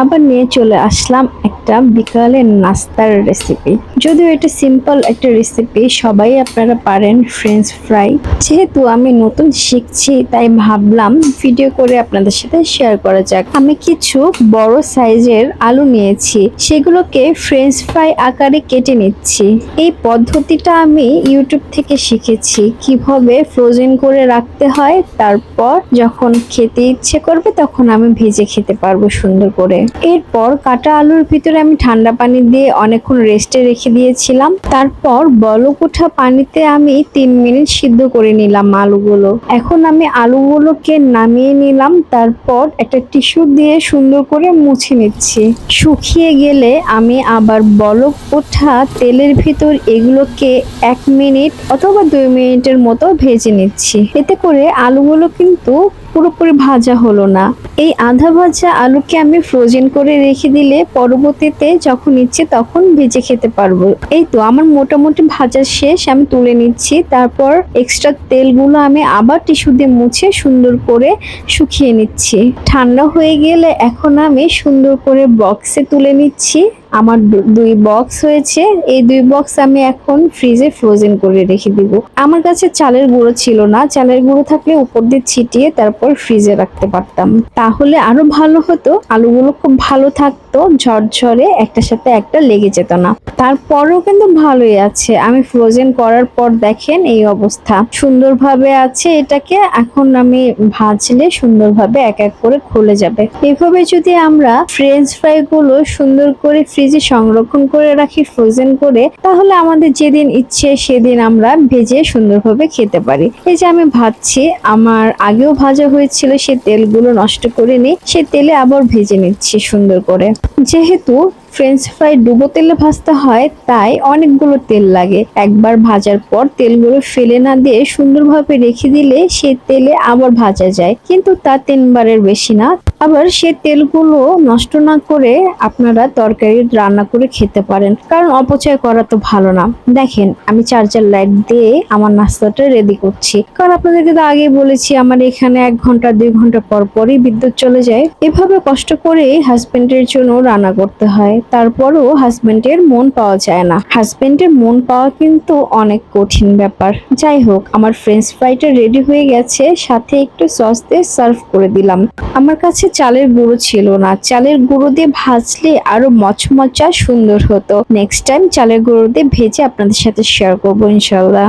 আবার নিয়ে চলে আসলাম একটা বিকালের নাস্তার রেসিপি। যদিও এটা সিম্পল একটা রেসিপি, সবাই আপনারা পারেন, ফ্রেঞ্চ ফ্রাই। যেহেতু আমি নতুন শিখছি তাই ভাবলাম ভিডিও করে আপনাদের সাথে শেয়ার করা যাক। আমি কিছু বড় সাইজের আলু নিয়েছি, সেগুলোকে ফ্রেঞ্চ ফ্রাই আকারে কেটে নিচ্ছি। এই পদ্ধতিটা আমি ইউটিউব থেকে শিখেছি, কিভাবে ফ্রোজেন করে রাখতে হয়, তারপর যখন খেতে ইচ্ছে করবে তখন আমি ভেজে খেতে পারবো সুন্দর করে। এরপর কাটা আলুর ভিতরে আমি ঠান্ডা পানি দিয়ে অনেকক্ষণ রেস্টে রেখে দিয়েছিলাম। তারপর বলক ওঠা পানিতে আমি 3 মিনিট সিদ্ধ করে নিলাম আলুগুলো। এখন আমি আলুগুলোকে নামিয়ে নিলাম, তারপর একটা টিস্যু দিয়ে সুন্দর করে মুছে নিচ্ছি। শুকিয়ে গেলে আমি আবার বলক ওঠা তেলের ভিতর এগুলোকে 1 মিনিট অথবা 2 মিনিটের মতো ভেজে নিচ্ছি। এতে করে আলুগুলো কিন্তু পুরোপুরি ভাজা হলো না। এই আধা ভাজা আলুকে আমি ফ্রোজেন করে রেখে দিলে পরবর্তীতে যখন ইচ্ছে তখন ভেজে খেতে পারবো। এই তো আমার মোটামুটি ভাজা শেষ, আমি তুলে নিচ্ছি। তারপর এক্সট্রা তেলগুলো আমি আবার টিস্যু দিয়ে মুছে সুন্দর করে শুকিয়ে নিচ্ছি। ঠান্ডা হয়ে গেলে এখন আমি সুন্দর করে বক্সে তুলে নিচ্ছি। আমার 2 বক্স হয়েছে, এই 2 বক্স আমি এখন ফ্রিজে ফ্রোজেন করে রেখে দিব। আমার কাছে চালের গুঁড়ো ছিল না, চালের গুঁড়ো থাকলে উপর দিয়ে ছিটিয়ে তারপর ফ্রিজে রাখতে পারতাম, তাহলে আরো ভালো হতো। আলুগুলো খুব ভালো থাকতো, ঝরঝরে, একটার সাথে একটা লেগে যেত না। তারপরেও কিন্তু ভালোই আছে। আমি ফ্রোজেন করার পর দেখেন এই অবস্থা, সুন্দরভাবে আছে। এটাকে এখন আমি ভাজলে সুন্দরভাবে এক এক করে খুলে যাবে। এভাবে যদি আমরা ফ্রেঞ্চ ফ্রাই গুলো সুন্দর করে ফ্রিজে সংরক্ষণ করে রাখি ফ্রোজেন করে, তাহলে আমাদের যেদিন ইচ্ছে সেদিন আমরা ভেজে সুন্দরভাবে খেতে পারি। এই যে আমি ভাজছি, আমার আগেও ভাজা হয়েছিল, সেই তেলগুলো নষ্ট করে নিই, সেই তেলে আবার ভেজে নিচ্ছি সুন্দর করে। যেহেতু ফ্রেঞ্চ ফ্রাই ডুবো তেলে ভাজতে হয় তাই অনেকগুলো তেল লাগে। একবার ভাজার পর তেলগুলো ফেলে না দিয়ে সুন্দরভাবে রেখে দিলে সেই তেলে আবার ভাজা যায়, কিন্তু তা 3 বারের বেশি না। আবার সে তেলগুলো নষ্ট না করে আপনারা তরকারি রান্না করে খেতে পারেন, কারণ অপচয় করা তো ভালো না। দেখেন আমি চার্জার লাইট দিয়ে আমার নাস্তাটা রেডি করছি, কারণ আপনাদেরকে তো আগেই বলেছি আমার এখানে 1 ঘন্টা 2 ঘন্টা পর পরই বিদ্যুৎ চলে যায়। এভাবে কষ্ট করে হাজবেন্ডের জন্য রান্না করতে হয়, তারপরও হাজবেন্ডের মন পাওয়া যায় না। হাজবেন্ডের মন পাওয়া কিন্তু অনেক কঠিন ব্যাপার। যাই হোক, আমার ফ্রেঞ্চ ফ্রাইটা রেডি হয়ে গেছে, সাথে একটু সস দিয়ে সার্ভ করে দিলাম। আমার কাছে চালের গুঁড়ো ছিল না, চালের গুঁড়ো দিয়ে ভাজলে আরো মচমচা সুন্দর হতো। নেক্সট টাইম চালের গুঁড়ো দিয়ে ভেজে আপনাদের সাথে শেয়ার করবো ইনশাল্লাহ।